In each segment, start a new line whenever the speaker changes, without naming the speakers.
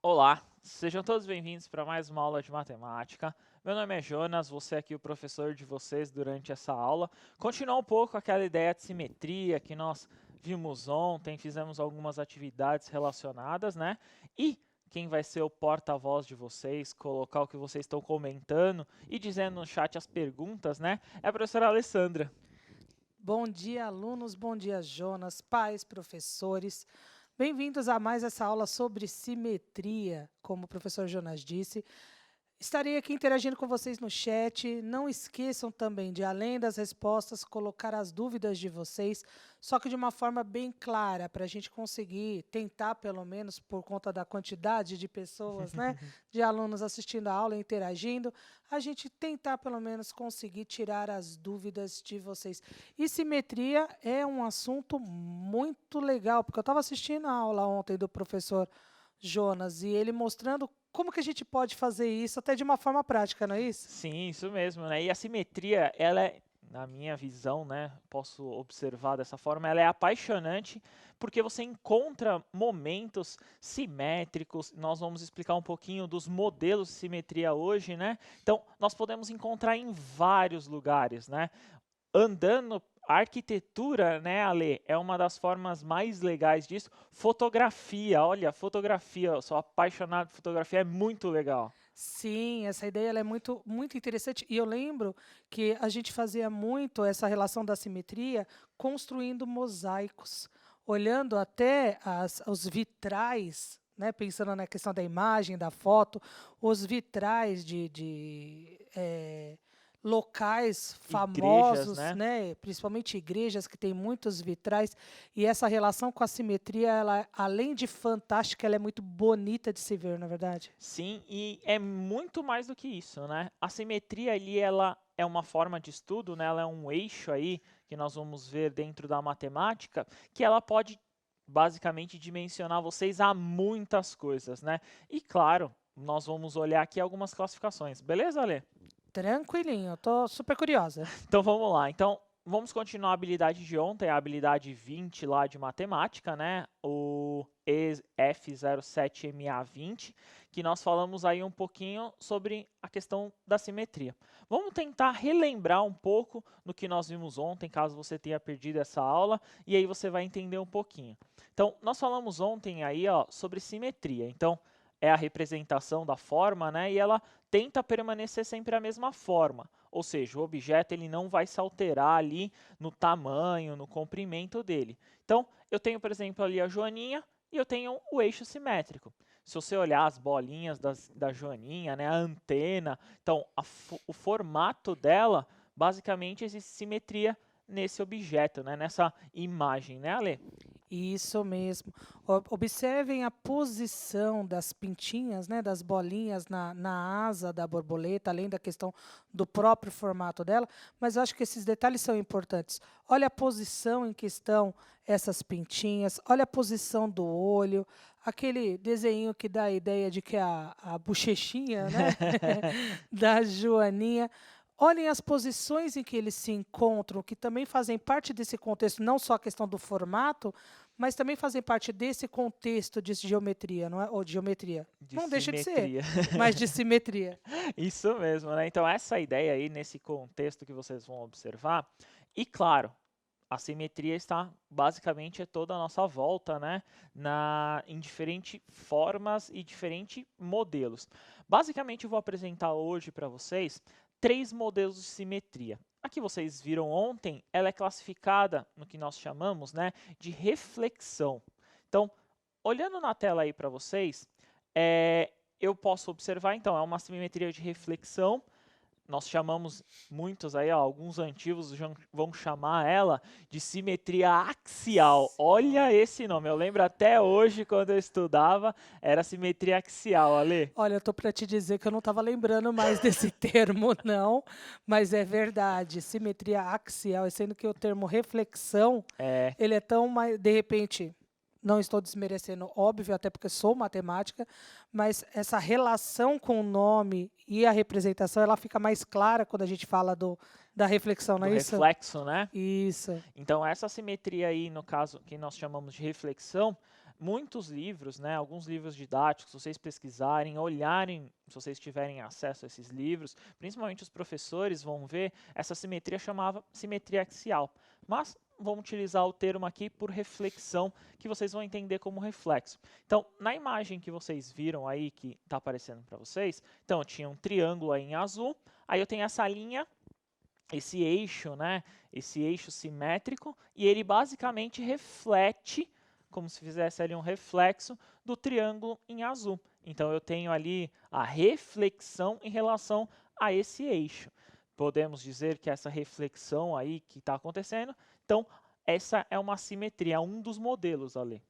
Olá, sejam todos bem-vindos para mais uma aula de matemática. Meu nome é Jonas, vou ser aqui o professor de vocês durante essa aula. Continuar um pouco aquela ideia de simetria que nós vimos ontem, fizemos algumas atividades relacionadas, né? E quem vai ser o porta-voz de vocês, colocar o que vocês estão comentando e dizendo no chat as perguntas, né? É a professora Alessandra.
Bom dia, alunos. Bom dia, Jonas, pais, professores. Bem-vindos a mais essa aula sobre simetria. Como o professor Jonas disse, estarei aqui interagindo com vocês no chat. Não esqueçam também de, além das respostas, colocar as dúvidas de vocês, só que de uma forma bem clara, para a gente conseguir tentar, pelo menos por conta da quantidade de pessoas, né, de alunos assistindo a aula e interagindo, a gente tentar, pelo menos, conseguir tirar as dúvidas de vocês. E simetria é um assunto muito legal, porque eu estava assistindo a aula ontem do professor Jonas e ele mostrando como que a gente pode fazer isso até de uma forma prática, não é isso?
Sim, isso mesmo, né? E a simetria, ela é, na minha visão, né, posso observar dessa forma, ela é apaixonante porque você encontra momentos simétricos. Nós vamos explicar um pouquinho dos modelos de simetria hoje, né? Então, nós podemos encontrar em vários lugares, né? Andando, a arquitetura, né, Ale, é uma das formas mais legais disso. Fotografia, olha, fotografia, eu sou apaixonado por fotografia, é muito legal.
Sim, essa ideia ela é muito interessante. E eu lembro que a gente fazia muito essa relação da simetria construindo mosaicos, olhando até os vitrais, né, pensando na questão da imagem, da foto, os vitrais de locais
Igrejas,
famosos,
né?
né, principalmente igrejas que têm muitos vitrais, e essa relação com a simetria, ela, além de fantástica, ela é muito bonita de se ver, na verdade.
Sim, e é muito mais do que isso, né? A simetria ali, ela é uma forma de estudo, né? Ela é um eixo aí que nós vamos ver dentro da matemática, que ela pode basicamente dimensionar vocês a muitas coisas, né? E claro, nós vamos olhar aqui algumas classificações, beleza, Ale?
Tranquilinho, eu tô super curiosa.
Então vamos lá. Então vamos continuar a habilidade de ontem, a habilidade 20 lá de matemática, né? O F07MA20, que nós falamos aí um pouquinho sobre a questão da simetria. Vamos tentar relembrar um pouco do que nós vimos ontem, caso você tenha perdido essa aula, e aí você vai entender um pouquinho. Então, nós falamos ontem aí, ó, sobre simetria. Então, é a representação da forma, né? E ela tenta permanecer sempre a mesma forma. Ou seja, o objeto ele não vai se alterar ali no tamanho, no comprimento dele. Então, eu tenho, por exemplo, ali a joaninha e eu tenho o eixo simétrico. Se você olhar as bolinhas da joaninha, né, a antena, então o formato dela, basicamente existe simetria nesse objeto, né, nessa imagem, né, Ale?
Isso mesmo. Observem a posição das pintinhas, né, das bolinhas na asa da borboleta, além da questão do próprio formato dela, mas eu acho que esses detalhes são importantes. Olha a posição em que estão essas pintinhas, olha a posição do olho, aquele desenho que dá a ideia de que é a bochechinha, né, da joaninha. Olhem as posições em que eles se encontram, que também fazem parte desse contexto, não só a questão do formato, mas também fazem parte desse contexto de geometria, não é? Ou de geometria.
De
Não deixa de ser,
simetria.
mas de simetria.
Isso mesmo, né? Então, essa ideia aí, nesse contexto que vocês vão observar, e claro, a simetria está basicamente é toda a nossa volta, né? Em diferentes formas e diferentes modelos. Basicamente, eu vou apresentar hoje para vocês três modelos de simetria. A que vocês viram ontem, ela é classificada no que nós chamamos, né, de reflexão. Então, olhando na tela aí para vocês, eu posso observar, então, é uma simetria de reflexão. Nós chamamos muitos aí, ó, alguns antigos vão chamar ela de simetria axial. Olha esse nome, eu lembro até hoje quando eu estudava, era simetria axial, Ale.
Olha, eu estou para te dizer que eu não estava lembrando mais desse termo, não, mas é verdade. Simetria axial, sendo que o termo reflexão,
É,
ele é tão mais, de repente, não estou desmerecendo, óbvio, até porque sou matemática, mas essa relação com o nome e a representação, ela fica mais clara quando a gente fala da reflexão, não
do
é isso?
reflexo, né?
Isso.
Então, essa simetria aí, no caso, que nós chamamos de reflexão, muitos livros, né, alguns livros didáticos, se vocês pesquisarem, olharem, se vocês tiverem acesso a esses livros, principalmente os professores vão ver, essa simetria chamava simetria axial. Mas vamos utilizar o termo aqui por reflexão, que vocês vão entender como reflexo. Então, na imagem que vocês viram aí, que está aparecendo para vocês, então eu tinha um triângulo aí em azul, aí eu tenho essa linha, esse eixo, né, esse eixo simétrico, e ele basicamente reflete, como se fizesse ali um reflexo do triângulo em azul. Então eu tenho ali a reflexão em relação a esse eixo. Podemos dizer que essa reflexão aí que está acontecendo, então essa é uma simetria, um dos modelos ali.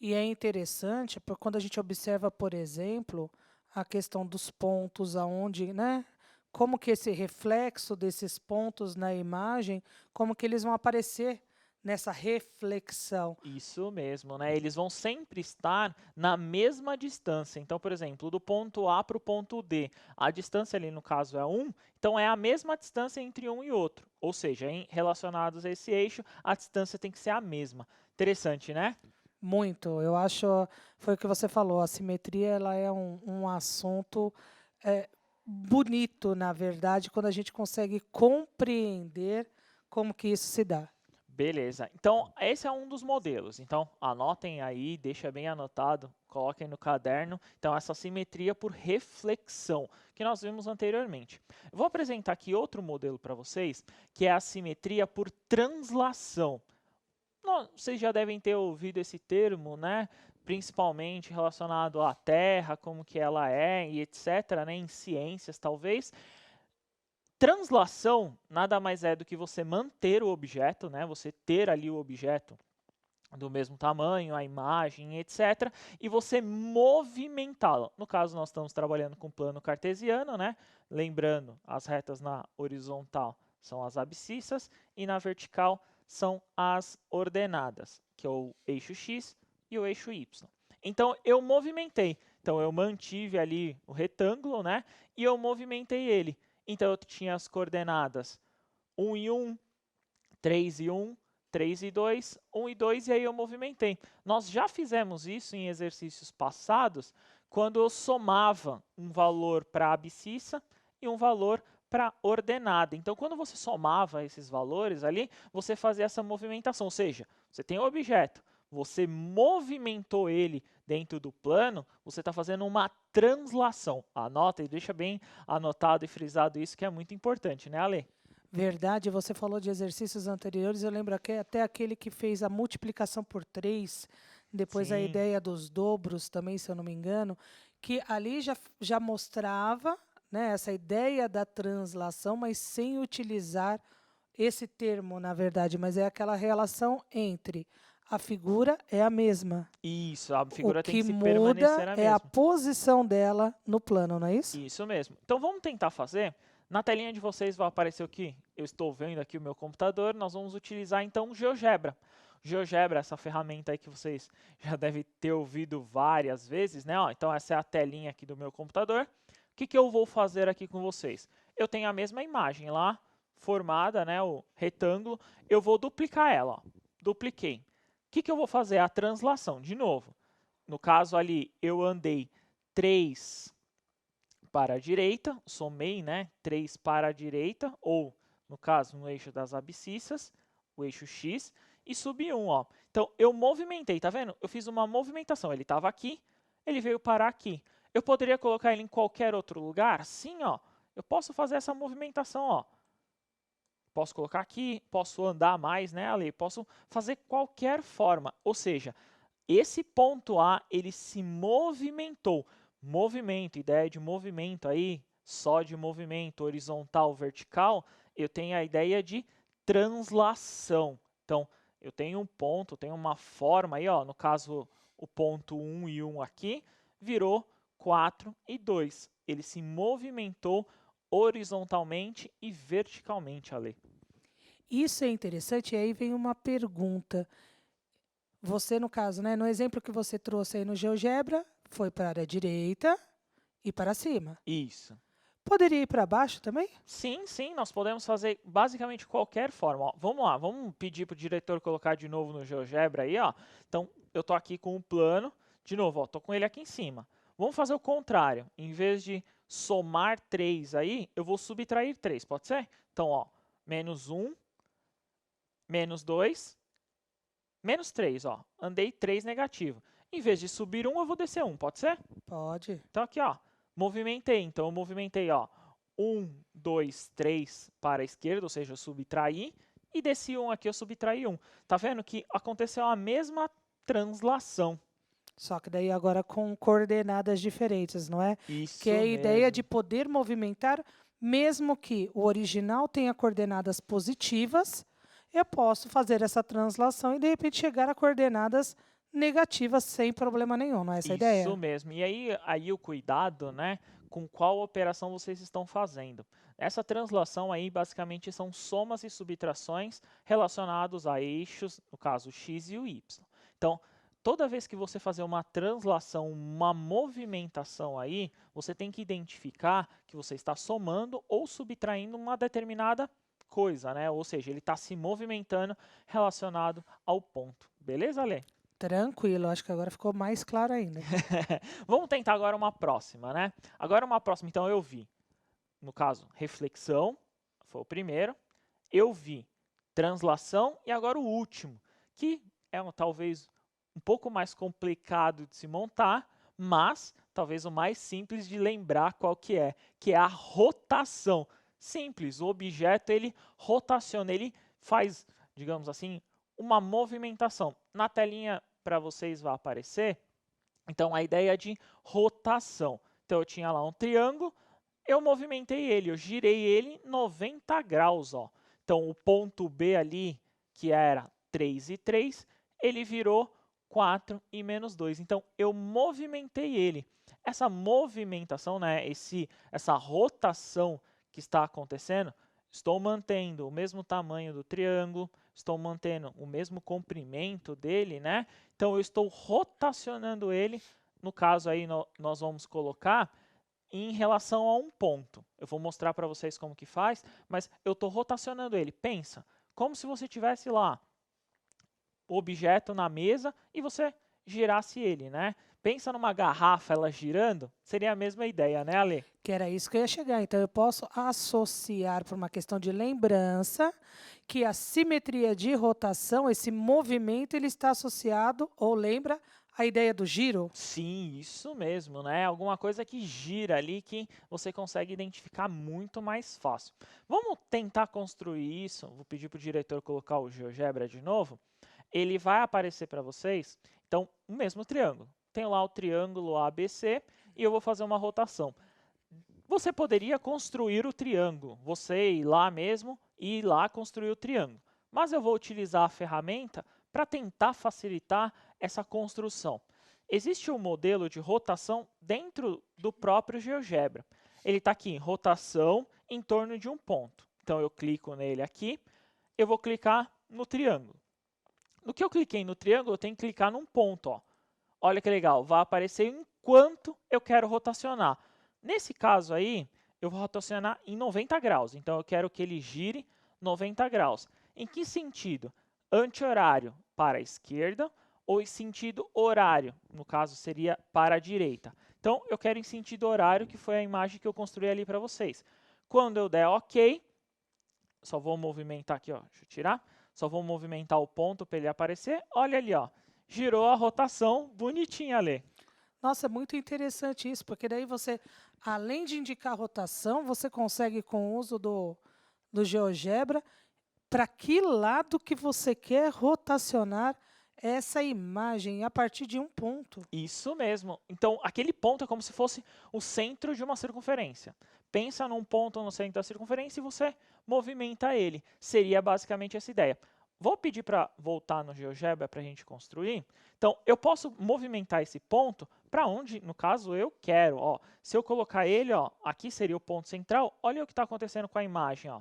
E é interessante, porque quando a gente observa, por exemplo, a questão dos pontos, aonde, né? Como que esse reflexo desses pontos na imagem, como que eles vão aparecer nessa reflexão.
Isso mesmo, né? Eles vão sempre estar na mesma distância. Então, por exemplo, do ponto A para o ponto D, a distância ali no caso é 1, então é a mesma distância entre um e outro. Ou seja, relacionados a esse eixo, a distância tem que ser a mesma. Interessante, né?
Muito. Eu acho, foi o que você falou, a simetria ela é um assunto bonito, na verdade, quando a gente consegue compreender como que isso se dá.
Beleza. Então, esse é um dos modelos. Então, anotem aí, deixa bem anotado, coloquem no caderno. Então, essa simetria por reflexão, que nós vimos anteriormente. Eu vou apresentar aqui outro modelo para vocês, que é a simetria por translação. Vocês já devem ter ouvido esse termo, né? Principalmente relacionado à Terra, como que ela é e etc., né? Em ciências, talvez. Translação nada mais é do que você manter o objeto, né? Você ter ali o objeto do mesmo tamanho, a imagem, etc., e você movimentá-lo. No caso, nós estamos trabalhando com plano cartesiano, né? Lembrando, as retas na horizontal são as abscissas e na vertical são as ordenadas, que é o eixo x e o eixo y. Então, eu movimentei. Então, eu mantive ali o retângulo, né? E eu movimentei ele. Então, eu tinha as coordenadas 1 e 1, 3 e 1, 3 e 2, 1 e 2, e aí eu movimentei. Nós já fizemos isso em exercícios passados, quando eu somava um valor para a abscissa e um valor para ordenada. Então, quando você somava esses valores ali, você fazia essa movimentação, ou seja, você tem um objeto, você movimentou ele dentro do plano, você está fazendo uma translação. Anota e deixa bem anotado e frisado isso, que é muito importante, né, Ale?
Verdade, você falou de exercícios anteriores, eu lembro até aquele que fez a multiplicação por 3, depois a
Sim.
ideia dos dobros também, se eu não me engano, que ali já mostrava, né, essa ideia da translação, mas sem utilizar esse termo, na verdade, mas é aquela relação entre a figura é a mesma.
Isso, a
O
figura tem
que
que se
muda
permanecer a
é a
mesma.
posição dela no plano, não é isso?
Isso mesmo. Então vamos tentar fazer. Na telinha de vocês vai aparecer o que eu estou vendo aqui o meu computador. Nós vamos utilizar então o GeoGebra. GeoGebra, essa ferramenta aí que vocês já devem ter ouvido várias vezes, né? Ó, então essa é a telinha aqui do meu computador. O que eu vou fazer aqui com vocês? Eu tenho a mesma imagem lá, formada, né? O retângulo. Eu vou duplicar ela. Ó. Dupliquei. O que eu vou fazer? A translação. De novo. No caso ali, eu andei 3 para a direita, somei, né, 3 para a direita, ou, no caso, no eixo das abscissas, o eixo x, e subi 1, ó. Então, eu movimentei, tá vendo? Eu fiz uma movimentação, ele estava aqui, ele veio parar aqui. Eu poderia colocar ele em qualquer outro lugar? Sim, ó. Eu posso fazer essa movimentação, ó. Posso colocar aqui, posso andar mais, né, Ale? Posso fazer qualquer forma, ou seja, esse ponto A, ele se movimentou. Movimento, ideia de movimento aí, só de movimento horizontal, vertical, eu tenho a ideia de translação. Então, eu tenho um ponto, tenho uma forma aí, ó, no caso, o ponto 1 e 1 aqui, virou 4 e 2. Ele se movimentou horizontalmente e verticalmente, Ale.
Isso é interessante, e aí vem uma pergunta. Você, no caso, né, no exemplo que você trouxe aí no GeoGebra, foi para a direita e para cima.
Isso.
Poderia ir para baixo também?
Sim, nós podemos fazer basicamente qualquer forma. Ó, vamos lá, vamos pedir para o diretor colocar de novo no GeoGebra aí, ó. Então, eu estou aqui com o plano, de novo, estou com ele aqui em cima. Vamos fazer o contrário. Em vez de somar 3 aí, eu vou subtrair 3, pode ser? Então, ó, menos 1, menos 2, menos 3, ó. Andei 3 negativo. Em vez de subir 1, eu vou descer 1, pode ser?
Pode.
Então, aqui, ó, movimentei. Então, eu movimentei, ó, 1, 2, 3 para a esquerda, ou seja, eu subtraí. E desci 1 aqui, eu subtraí 1. Tá vendo que aconteceu a mesma translação.
Só que daí agora com coordenadas diferentes, não é?
Isso
Que é a ideia
mesmo.
de poder movimentar, mesmo que o original tenha coordenadas positivas, eu posso fazer essa translação e de repente chegar a coordenadas negativas sem problema nenhum, não é essa a
Isso
ideia?
mesmo. E aí o cuidado, né, com qual operação vocês estão fazendo. Essa translação aí basicamente são somas e subtrações relacionados a eixos, no caso x e o y. Então, toda vez que você fazer uma translação, uma movimentação aí, você tem que identificar que você está somando ou subtraindo uma determinada coisa, né? Ou seja, ele está se movimentando relacionado ao ponto. Beleza, Lê?
Tranquilo, acho que agora ficou mais claro ainda.
Vamos tentar agora uma próxima, né? Agora uma próxima, então eu vi, no caso, reflexão, foi o primeiro. Eu vi translação e agora o último, que é talvez um pouco mais complicado de se montar, mas talvez o mais simples de lembrar qual que é a rotação. Simples, o objeto ele rotaciona, ele faz, digamos assim, uma movimentação. Na telinha para vocês vai aparecer, então a ideia de rotação. Então eu tinha lá um triângulo, eu movimentei ele, eu girei ele 90 graus. Ó. Então o ponto B ali, que era 3 e 3, ele virou 4 e menos 2. Então eu movimentei ele. Essa movimentação, né, essa rotação que está acontecendo, estou mantendo o mesmo tamanho do triângulo, estou mantendo o mesmo comprimento dele, né? Então eu estou rotacionando ele. No caso aí nós vamos colocar em relação a um ponto. Eu vou mostrar para vocês como que faz, mas eu estou rotacionando ele. Pensa, como se você tivesse lá o objeto na mesa e você girasse ele, né? Pensa numa garrafa, ela girando, seria a mesma ideia, né, Ale?
Que era isso que eu ia chegar. Então, eu posso associar, por uma questão de lembrança, que a simetria de rotação, esse movimento, ele está associado, ou lembra, a ideia do giro?
Sim, isso mesmo, né? Alguma coisa que gira ali que você consegue identificar muito mais fácil. Vamos tentar construir isso. Vou pedir para o diretor colocar o GeoGebra de novo. Ele vai aparecer para vocês, então, o mesmo triângulo. Tenho lá o triângulo ABC e eu vou fazer uma rotação. Você poderia construir o triângulo, você ir lá mesmo e ir lá construir o triângulo. Mas eu vou utilizar a ferramenta para tentar facilitar essa construção. Existe um modelo de rotação dentro do próprio GeoGebra. Ele está aqui em rotação em torno de um ponto. Então eu clico nele aqui, eu vou clicar no triângulo. No que eu cliquei no triângulo, eu tenho que clicar num ponto. Ó. Olha que legal, vai aparecer enquanto eu quero rotacionar. Nesse caso aí, eu vou rotacionar em 90 graus. Então, eu quero que ele gire 90 graus. Em que sentido? Anti-horário para a esquerda ou em sentido horário? No caso, seria para a direita. Então, eu quero em sentido horário, que foi a imagem que eu construí ali para vocês. Quando eu der OK, só vou movimentar aqui, ó, deixa eu tirar. Só vou movimentar o ponto para ele aparecer. Olha ali, ó, girou a rotação bonitinha ali.
Nossa, é muito interessante isso, porque daí você, além de indicar rotação, você consegue, com o uso do GeoGebra, para que lado que você quer rotacionar essa imagem a partir de um ponto.
Isso mesmo. Então, aquele ponto é como se fosse o centro de uma circunferência. Pensa num ponto no centro da circunferência e você movimenta ele. Seria basicamente essa ideia. Vou pedir para voltar no GeoGebra para a gente construir. Então, eu posso movimentar esse ponto para onde, no caso, eu quero. Ó, se eu colocar ele, ó, aqui seria o ponto central. Olha o que está acontecendo com a imagem. Ó.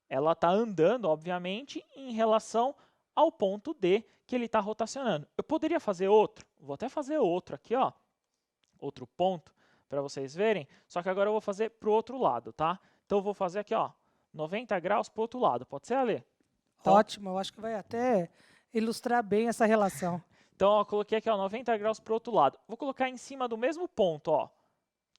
Ela está andando, obviamente, em relação ao ponto D que ele está rotacionando. Eu poderia fazer outro. Vou até fazer outro aqui, ó. Outro ponto, para vocês verem. Só que agora eu vou fazer para o outro lado, tá? Então, eu vou fazer aqui, ó, 90 graus para o outro lado. Pode ser, Ale? Então,
Ótimo, eu acho que vai até ilustrar bem essa relação.
Então, ó, coloquei aqui, ó, 90 graus para o outro lado. Vou colocar em cima do mesmo ponto, ó.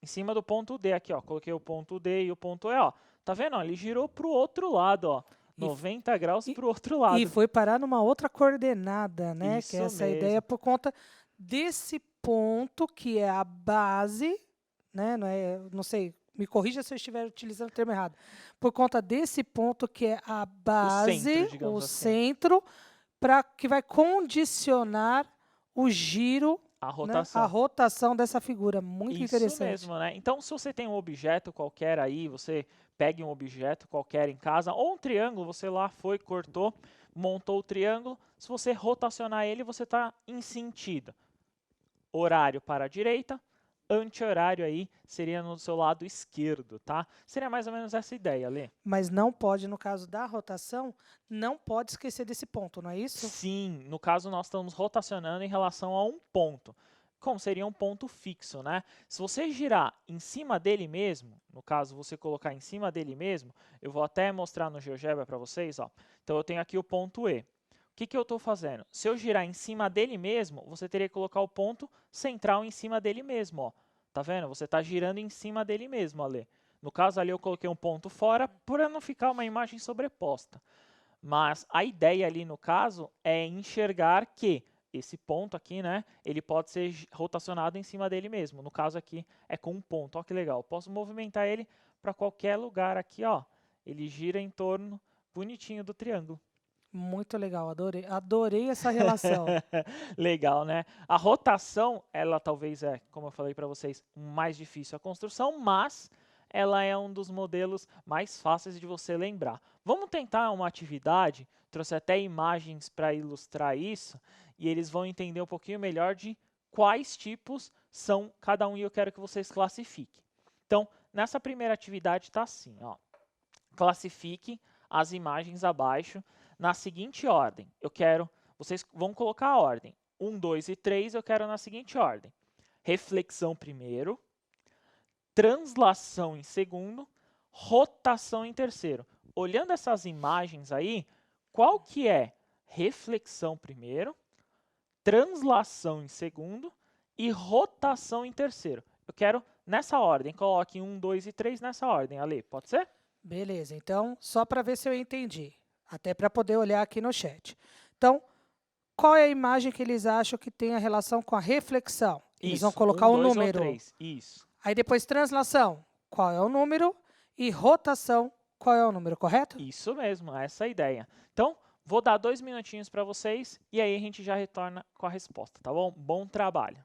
Em cima do ponto D aqui, ó. Coloquei o ponto D e o ponto E, ó. Tá vendo? Ó, ele girou para o outro lado, ó.
E,
90 graus
e,
para o outro
e
lado.
foi parar numa outra coordenada, né? Que é
Isso
essa ideia
mesmo.
por conta desse ponto que é a base, né? Não sei, me corrija se eu estiver utilizando o termo errado. Por conta desse ponto que é a base,
digamos
o
assim.
centro, que vai condicionar o giro,
A
né, a
rotação.
rotação dessa figura. Muito
Isso
interessante.
mesmo, né? Então, se você tem um objeto qualquer aí, você pegue um objeto qualquer em casa, ou um triângulo, você lá foi, cortou, montou o triângulo. Se você rotacionar ele, você está em sentido. Horário para a direita, anti-horário aí seria no seu lado esquerdo, tá? Seria mais ou menos essa ideia, Lê.
Mas não pode, no caso da rotação, não pode esquecer desse ponto, não é isso?
Sim, no caso nós estamos rotacionando em relação a um ponto. Como seria um ponto fixo, né? Se você girar em cima dele mesmo, no caso você colocar em cima dele mesmo, eu vou até mostrar no GeoGebra para vocês, ó. Então eu tenho aqui o ponto E. O que eu estou fazendo? Se eu girar em cima dele mesmo, você teria que colocar o ponto central em cima dele mesmo, ó. Tá vendo? Você está girando em cima dele mesmo, Alê. No caso ali eu coloquei um ponto fora para não ficar uma imagem sobreposta. Mas a ideia ali no caso é enxergar que esse ponto aqui, né, ele pode ser rotacionado em cima dele mesmo. No caso aqui é com um ponto, ó que legal. Posso movimentar ele para qualquer lugar aqui, ó. Ele gira em torno bonitinho do triângulo.
Muito legal, adorei. Adorei essa relação.
Legal, né? A rotação, ela talvez é, como eu falei para vocês, mais difícil a construção, mas ela é um dos modelos mais fáceis de você lembrar. Vamos tentar uma atividade, trouxe até imagens para ilustrar isso, e eles vão entender um pouquinho melhor de quais tipos são cada um e eu quero que vocês classifiquem. Então, nessa primeira atividade está assim, ó. Classifique as imagens abaixo na seguinte ordem. Vocês vão colocar a ordem. 1, 2 e 3 eu quero na seguinte ordem. Reflexão primeiro, translação em segundo, rotação em terceiro. Olhando essas imagens aí, qual que é reflexão primeiro, translação em segundo e rotação em terceiro? Eu quero nessa ordem. Coloque 1, 2 e 3 nessa ordem, Ale. Pode ser?
Beleza, então, só para ver se eu entendi, até para poder olhar aqui no chat. Então, qual é a imagem que eles acham que tem a relação com a reflexão? Eles vão colocar
1,
um
2 ou
número.
3. Isso.
Aí depois translação, qual é o número? E rotação, qual é o número, correto?
Isso mesmo, essa é a ideia. Então, vou dar 2 minutinhos para vocês e aí a gente já retorna com a resposta, tá bom? Bom trabalho.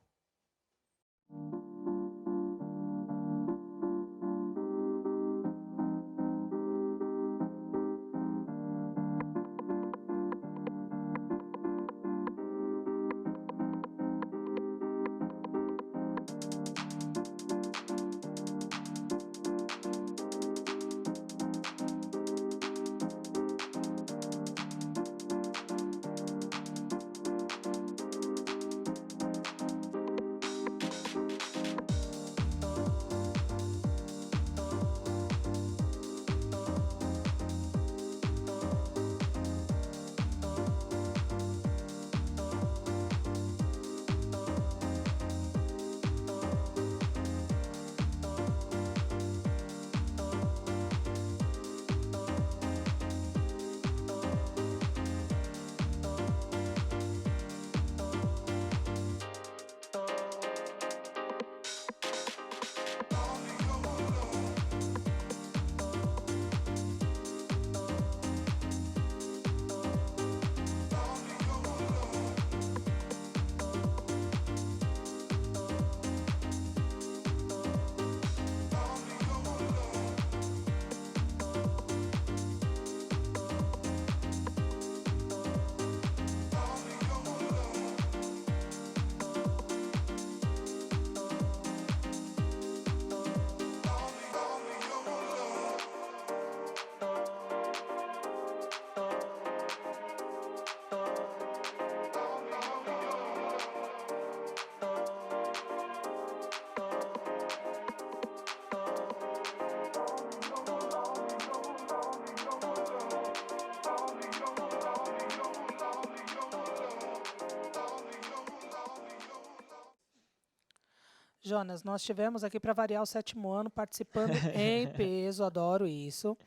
Jonas, nós tivemos aqui para variar o 7º ano participando em peso, adoro isso.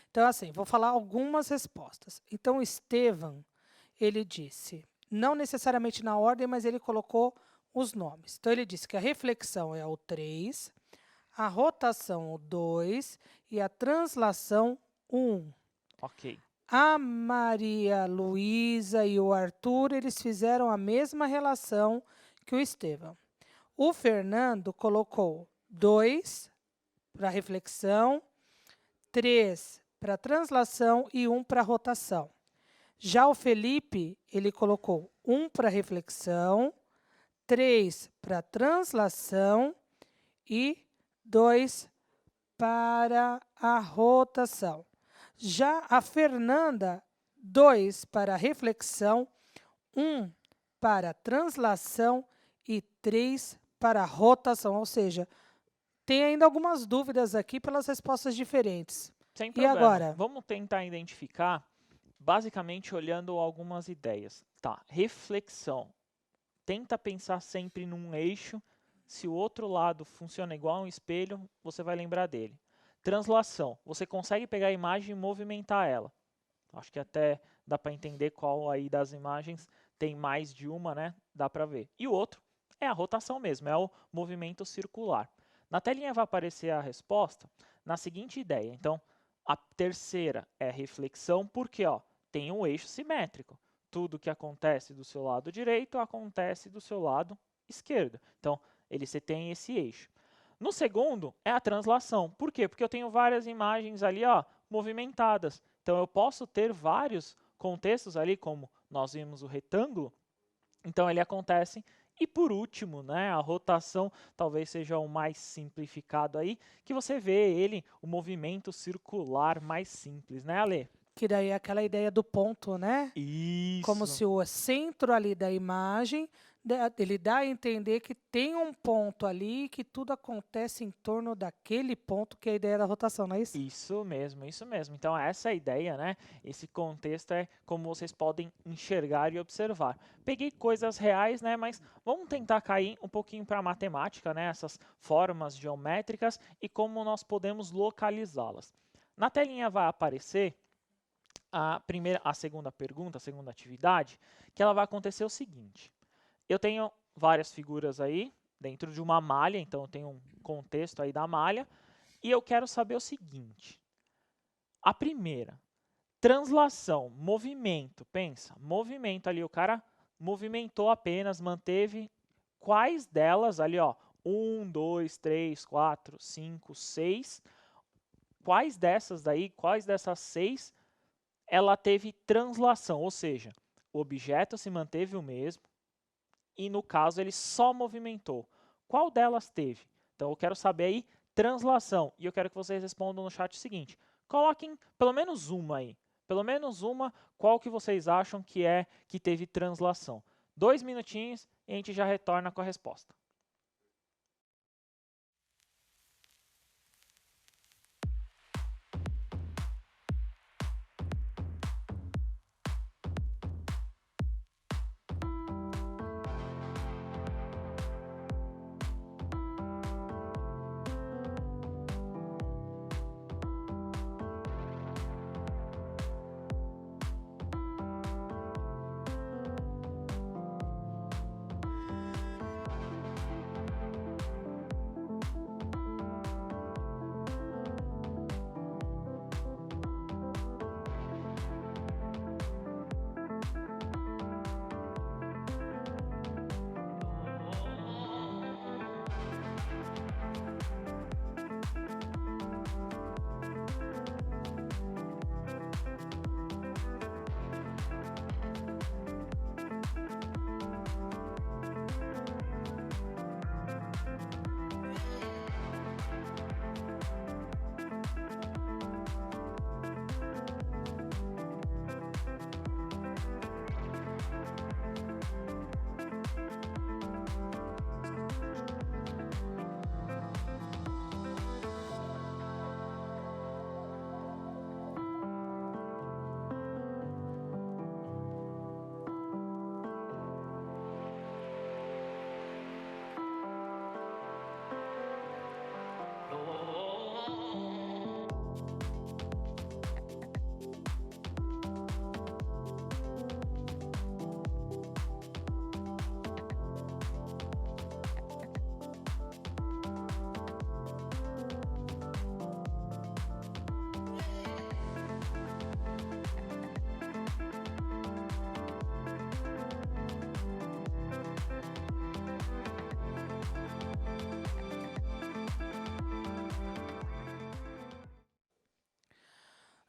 Então, assim, vou falar algumas respostas. Então, o Estevam, ele disse, não necessariamente na ordem, mas ele colocou os nomes. Então, ele disse que a reflexão é o 3, a rotação o 2 e a translação o 1.
Ok.
A Maria Luísa e o Arthur, eles fizeram a mesma relação que o Estevam. O Fernando colocou 2 para reflexão, 3 para translação e 1 para rotação. Já o Felipe, ele colocou 1 para reflexão, 3 para translação e 2 para a rotação. Já a Fernanda, 2 para reflexão, 1 para translação e 3 para rotação. Ou seja, tem ainda algumas dúvidas aqui pelas respostas diferentes.
Sem
E
problema.
agora?
Vamos tentar identificar, basicamente olhando algumas ideias. Tá, reflexão. Tenta pensar sempre num eixo. Se o outro lado funciona igual a um espelho, você vai lembrar dele. Translação. Você consegue pegar a imagem e movimentar ela. Acho que até dá para entender qual aí das imagens tem mais de uma, né? Dá para ver. E o outro é a rotação mesmo, é o movimento circular. Na telinha vai aparecer a resposta na seguinte ideia. Então, a terceira é reflexão, porque tem um eixo simétrico. Tudo que acontece do seu lado direito acontece do seu lado esquerdo. Então, você tem esse eixo. No segundo é a translação. Por quê? Porque eu tenho várias imagens ali movimentadas. Então, eu posso ter vários contextos ali, como nós vimos o retângulo. Então, ele acontece. E por último, né, a rotação talvez seja o mais simplificado aí, que você vê ele, o movimento circular mais simples, né, Ale?
Que daí é aquela ideia do ponto, né?
Isso.
Como se o centro ali da imagem, ele dá a entender que tem um ponto ali, que tudo acontece em torno daquele ponto, que é a ideia da rotação, não é isso?
Isso mesmo, isso mesmo. Então, essa é a ideia, né? Esse contexto é como vocês podem enxergar e observar. Peguei coisas reais, né? Mas vamos tentar cair um pouquinho para a matemática, né? Essas formas geométricas e como nós podemos localizá-las. Na telinha vai aparecer a segunda pergunta, a segunda atividade, que ela vai acontecer o seguinte. Eu tenho várias figuras aí dentro de uma malha, então eu tenho um contexto aí da malha, e eu quero saber o seguinte. A primeira, translação, movimento, pensa, movimento ali, o cara movimentou apenas, manteve quais delas ali, 1, 2, 3, 4, 5, 6, quais dessas daí, quais dessas 6 ela teve translação, ou seja, o objeto se manteve o mesmo e, no caso, ele só movimentou. Qual delas teve? Então, eu quero saber aí translação e eu quero que vocês respondam no chat o seguinte. Coloquem pelo menos uma aí. Pelo menos uma, qual que vocês acham que teve translação? 2 minutinhos e a gente já retorna com a resposta.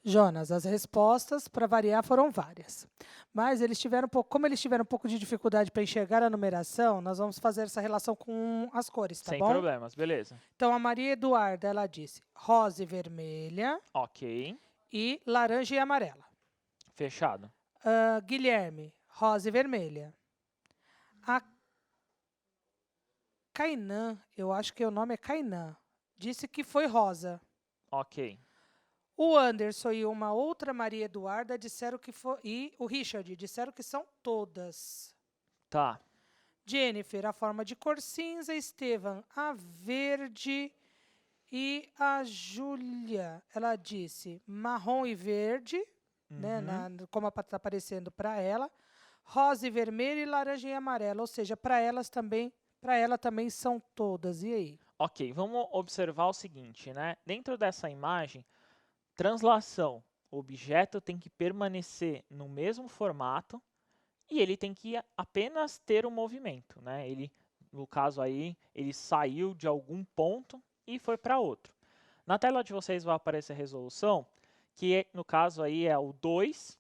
Jonas, as respostas, para variar, foram várias. Mas como eles tiveram um pouco de dificuldade para enxergar a numeração, nós vamos fazer essa relação com as cores, tá
Sem
bom?
problemas, beleza.
Então, a Maria Eduarda, ela disse rosa e vermelha
Ok,
e laranja e amarela.
fechado.
Guilherme, rosa e vermelha. A Kainan, eu acho que o nome é Kainan, disse que foi rosa.
Ok,
O Anderson e uma outra Maria Eduarda disseram que foi. E o Richard disseram que são todas.
tá.
Jennifer, a forma de cor cinza. Estevam, a verde. E a Júlia, ela disse marrom e verde, né, como está aparecendo para ela. Rosa e vermelho e laranja e amarela. Ou seja, para ela também são todas. E aí?
Ok, vamos observar o seguinte, né? Dentro dessa imagem, translação, o objeto tem que permanecer no mesmo formato e ele tem que apenas ter o movimento, né? Ele, no caso aí, ele saiu de algum ponto e foi para outro. Na tela de vocês vai aparecer a resolução, que no caso aí é o 2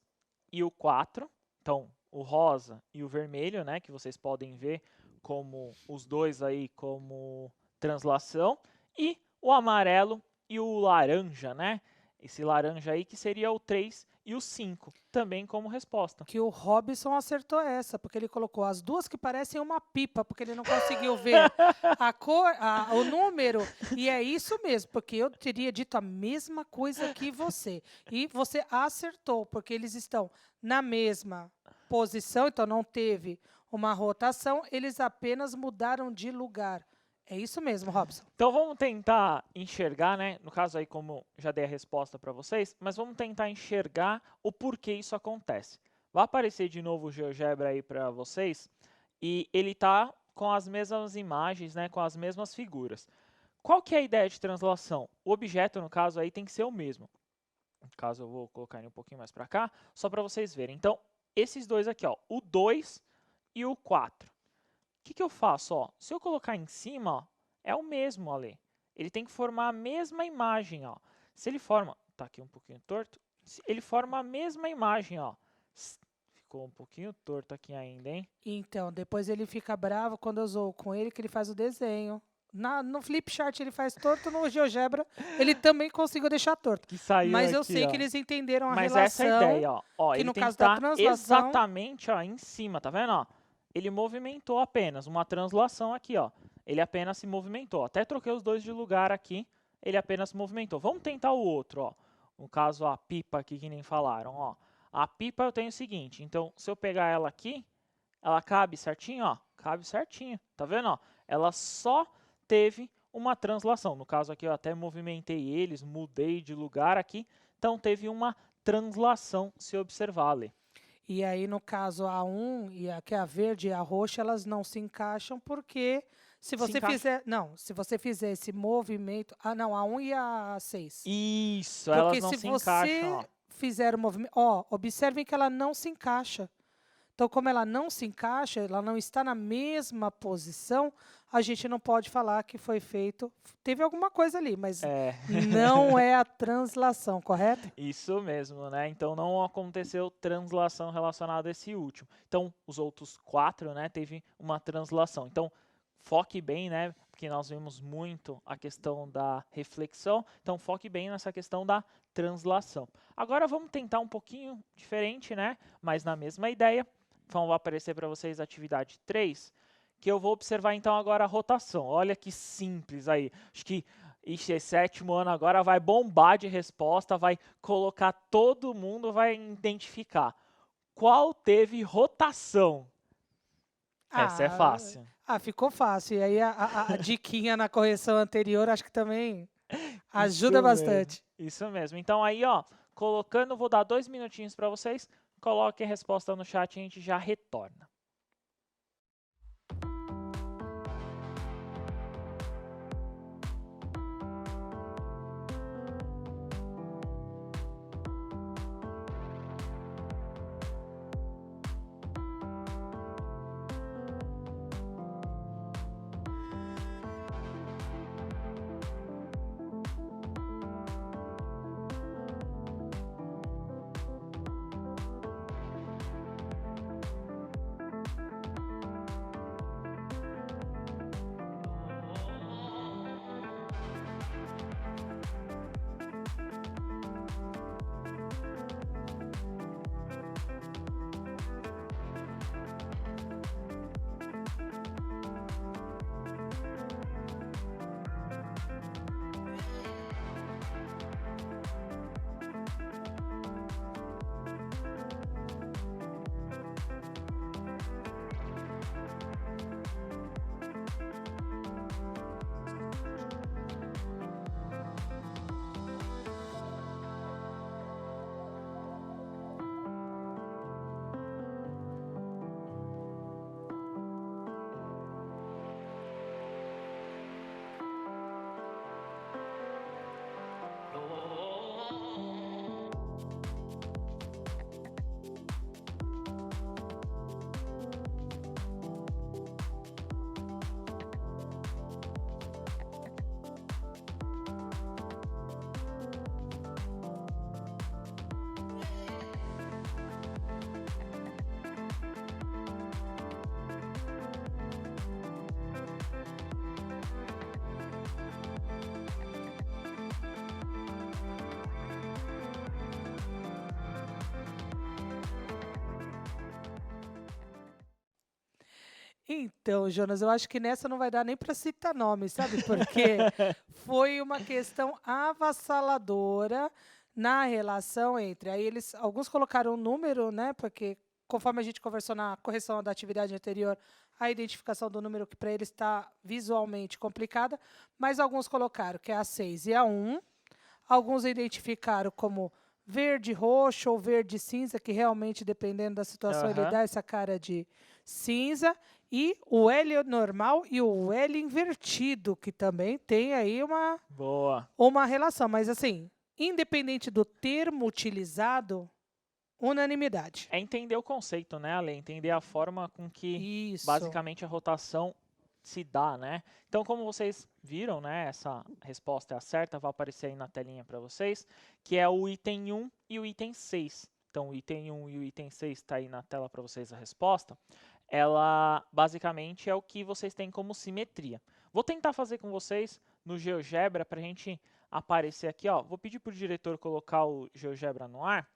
e o 4. Então, o rosa e o vermelho, né, que vocês podem ver como os dois aí como translação, e o amarelo e o laranja, né? Esse laranja aí que seria o 3 e o 5, também como resposta.
Que o Robson acertou essa, porque ele colocou as duas que parecem uma pipa, porque ele não conseguiu ver a cor, o número. E é isso mesmo, porque eu teria dito a mesma coisa que você. E você acertou, porque eles estão na mesma posição, então não teve uma rotação, eles apenas mudaram de lugar. É isso mesmo, Robson.
Então vamos tentar enxergar, né? No caso aí, como já dei a resposta para vocês, mas vamos tentar enxergar o porquê isso acontece. Vai aparecer de novo o GeoGebra aí para vocês e ele está com as mesmas imagens, né? Com as mesmas figuras. Qual que é a ideia de translação? O objeto, no caso aí, tem que ser o mesmo. No caso, eu vou colocar ele um pouquinho mais para cá, só para vocês verem. Então, esses dois aqui, ó, o 2 e o 4. O que eu faço? Ó? Se eu colocar em cima, ó, é o mesmo ali. Ele tem que formar a mesma imagem. Ó. Se ele forma... Tá aqui um pouquinho torto. Ele forma a mesma imagem. Ó. Ficou um pouquinho torto aqui ainda, hein?
Então, depois ele fica bravo quando eu zoo com ele, que ele faz o desenho. No Flipchart ele faz torto, no GeoGebra ele também conseguiu deixar torto.
Que saiu
Mas eu
aqui,
sei
ó.
que eles entenderam a
Mas
relação.
essa é a ideia, ó. Ó,
que
ele
no
tem
caso
que
da
estar
translação,
exatamente ó, em cima, tá vendo? Ó? Ele movimentou apenas, uma translação aqui, ó. Ele apenas se movimentou. Até troquei os dois de lugar aqui, ele apenas se movimentou. Vamos tentar o outro, ó. No caso, a pipa aqui que nem falaram, ó. A pipa eu tenho o seguinte, então se eu pegar ela aqui, ela cabe certinho, ó. Cabe certinho, tá vendo, ó? Ela só teve uma translação. No caso aqui eu até movimentei eles, mudei de lugar aqui, então teve uma translação, se observar ali.
E aí, no caso, a 1 e que é a verde e a roxa, elas não se encaixam porque se você fizer. Não, se você fizer esse movimento. Ah, não, a 1 e a 6.
Isso,
Porque
elas não
se
se
você
encaixam, ó.
fizer o movimento. Ó, observem que ela não se encaixa. Então, como ela não se encaixa, ela não está na mesma posição, a gente não pode falar que foi feito. Teve alguma coisa ali, mas não é a translação, correto?
Isso mesmo, né? Então não aconteceu translação relacionada a esse último. Então, os outros 4, né, teve uma translação. Então, foque bem, né? Porque nós vimos muito a questão da reflexão. Então, foque bem nessa questão da translação. Agora vamos tentar um pouquinho diferente, né? Mas na mesma ideia. Então, vai aparecer para vocês a atividade 3, que eu vou observar então agora a rotação. Olha que simples aí. Acho que esse 7º ano agora vai bombar de resposta, vai colocar todo mundo, vai identificar. Qual teve rotação? Essa é fácil.
Ficou fácil. E aí a diquinha na correção anterior, acho que também Ajuda bastante.
Isso mesmo. Então aí, ó, colocando, vou dar 2 minutinhos para vocês. Coloquem a resposta no chat e a gente já retorna.
Então, Jonas, eu acho que nessa não vai dar nem para citar nome, sabe? Porque foi uma questão avassaladora na relação entre. Aí eles, alguns colocaram um número, né? Porque conforme a gente conversou na correção da atividade anterior, a identificação do número que para eles está visualmente complicada, mas alguns colocaram que é a 6 e a 1. Alguns identificaram como verde roxo ou verde cinza, que realmente, dependendo da situação, ele dá essa cara de cinza. E o L normal e o L invertido, que também tem aí uma relação. Mas, assim, independente do termo utilizado, unanimidade.
É entender o conceito, né, Ale? Entender a forma com que, basicamente, a rotação se dá, né? Então, como vocês viram, né, essa resposta é a certa, vai aparecer aí na telinha para vocês, que é o item 1 e o item 6. Então, o item 1 e o item 6 está aí na tela para vocês a resposta. Ela, basicamente, é o que vocês têm como simetria. Vou tentar fazer com vocês no GeoGebra para a gente aparecer aqui, ó. Vou pedir para o diretor colocar o GeoGebra no ar.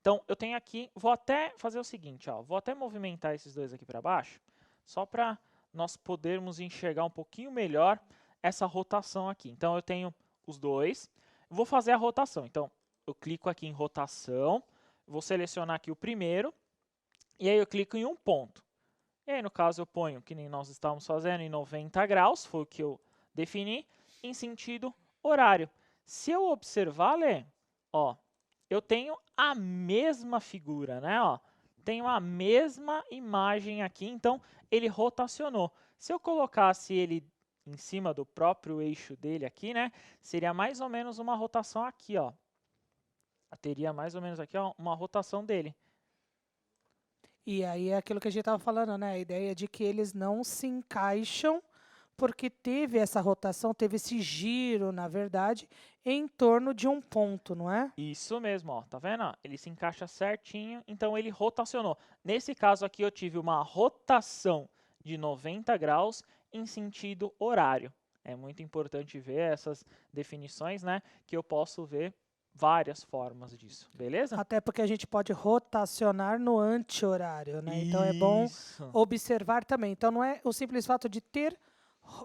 Então, eu tenho aqui, vou até fazer o seguinte, ó. Vou até movimentar esses dois aqui para baixo, só para nós podermos enxergar um pouquinho melhor essa rotação aqui. Então, eu tenho os dois. Vou fazer a rotação. Então, eu clico aqui em rotação, vou selecionar aqui o primeiro, e aí eu clico em um ponto. E aí, no caso, eu ponho, que nem nós estávamos fazendo, em 90 graus, foi o que eu defini, em sentido horário. Se eu observar, Lê, ó, eu tenho a mesma figura, né? Ó, tenho a mesma imagem aqui, então ele rotacionou. Se eu colocasse ele em cima do próprio eixo dele aqui, né? Seria mais ou menos uma rotação aqui, ó. Eu teria mais ou menos aqui, ó, uma rotação dele.
E aí é aquilo que a gente estava falando, né? A ideia de que eles não se encaixam porque teve essa rotação, teve esse giro, na verdade, em torno de um ponto, não é?
Isso mesmo, ó, tá vendo? Ele se encaixa certinho, então ele rotacionou. Nesse caso aqui eu tive uma rotação de 90 graus em sentido horário. É muito importante ver essas definições, né? Que eu posso ver várias formas disso, beleza?
Até porque a gente pode rotacionar no anti-horário, né? Então é bom observar também. Então não é o simples fato de ter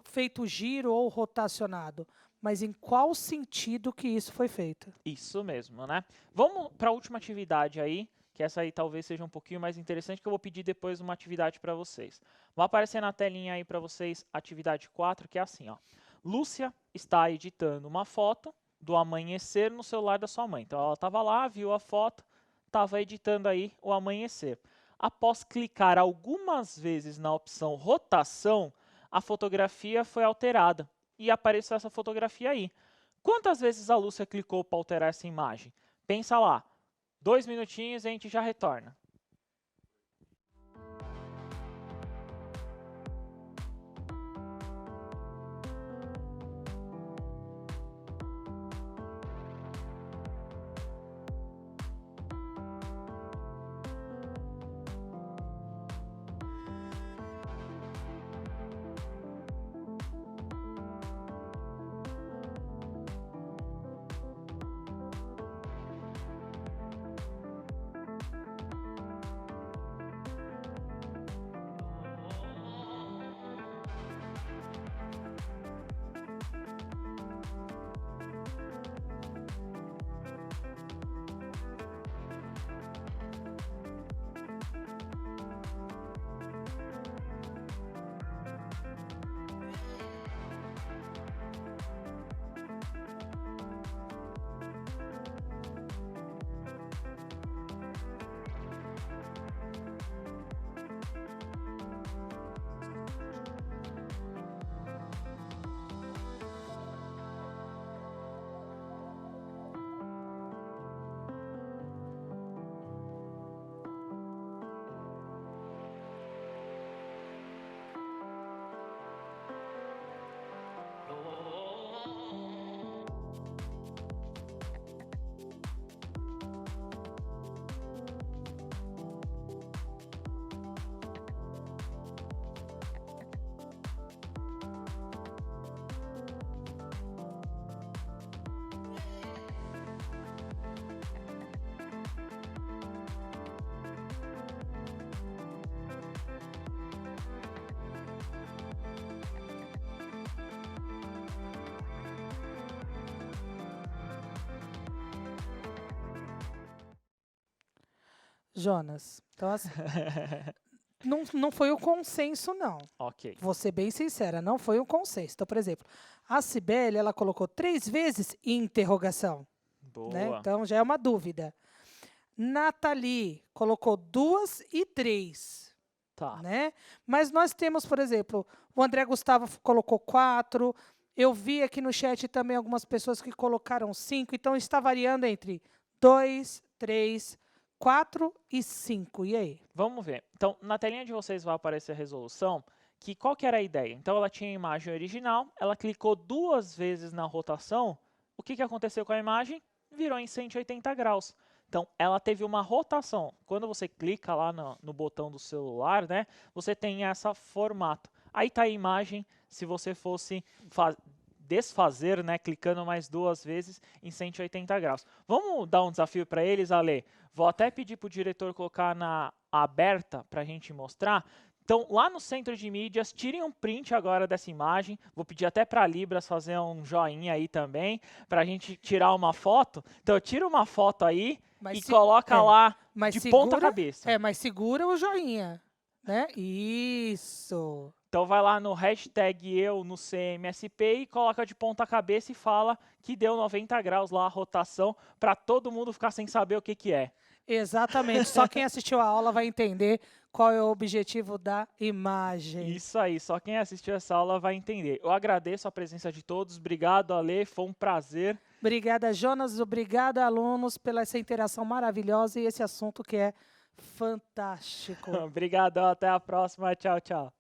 feito giro ou rotacionado, mas em qual sentido que isso foi feito.
Isso mesmo, né? Vamos para a última atividade aí, que essa aí talvez seja um pouquinho mais interessante, que eu vou pedir depois uma atividade para vocês. Vai aparecer na telinha aí para vocês a atividade 4, que é assim, ó. Lúcia está editando uma foto do amanhecer no celular da sua mãe. Então ela estava lá, viu a foto, estava editando aí o amanhecer. Após clicar algumas vezes na opção rotação, a fotografia foi alterada e apareceu essa fotografia aí. Quantas vezes a Lúcia clicou para alterar essa imagem? Pensa lá, 2 minutinhos e a gente já retorna.
Jonas, então assim, não foi um consenso, não.
Ok.
Vou ser bem sincera, não foi um consenso. Então, por exemplo, a Cibele, ela colocou 3 vezes interrogação, né?
Boa.
Então, já é uma dúvida. Nathalie colocou 2 e 3,
Tá.
né? Mas nós temos, por exemplo, o André Gustavo colocou 4. Eu vi aqui no chat também algumas pessoas que colocaram 5. Então, está variando entre 2, 3, 4 e 5. E aí?
Vamos ver. Então, na telinha de vocês vai aparecer a resolução, que qual que era a ideia? Então, ela tinha a imagem original, ela clicou 2 vezes na rotação, o que aconteceu com a imagem? Virou em 180 graus. Então, ela teve uma rotação. Quando você clica lá no botão do celular, né, você tem esse formato. Aí está a imagem, se você fosse desfazer, né, clicando mais 2 vezes em 180 graus. Vamos dar um desafio para eles, Ale? Vou até pedir para o diretor colocar na aberta para a gente mostrar. Então, lá no centro de mídias, tirem um print agora dessa imagem. Vou pedir até para a Libras fazer um joinha aí também, para a gente tirar uma foto. Então, tira uma foto aí e coloca lá de ponta cabeça.
Mas segura o joinha, né? Isso.
Então, vai lá no hashtag eu no CMSP e coloca de ponta cabeça e fala que deu 90 graus lá a rotação, para todo mundo ficar sem saber o que é.
Exatamente. Só quem assistiu a aula vai entender qual é o objetivo da imagem.
Isso aí, só quem assistiu essa aula vai entender. Eu agradeço a presença de todos. Obrigado, Ale, foi um prazer.
Obrigada, Jonas. Obrigada, alunos, pela essa interação maravilhosa e esse assunto que é fantástico.
Obrigadão, até a próxima. Tchau, tchau.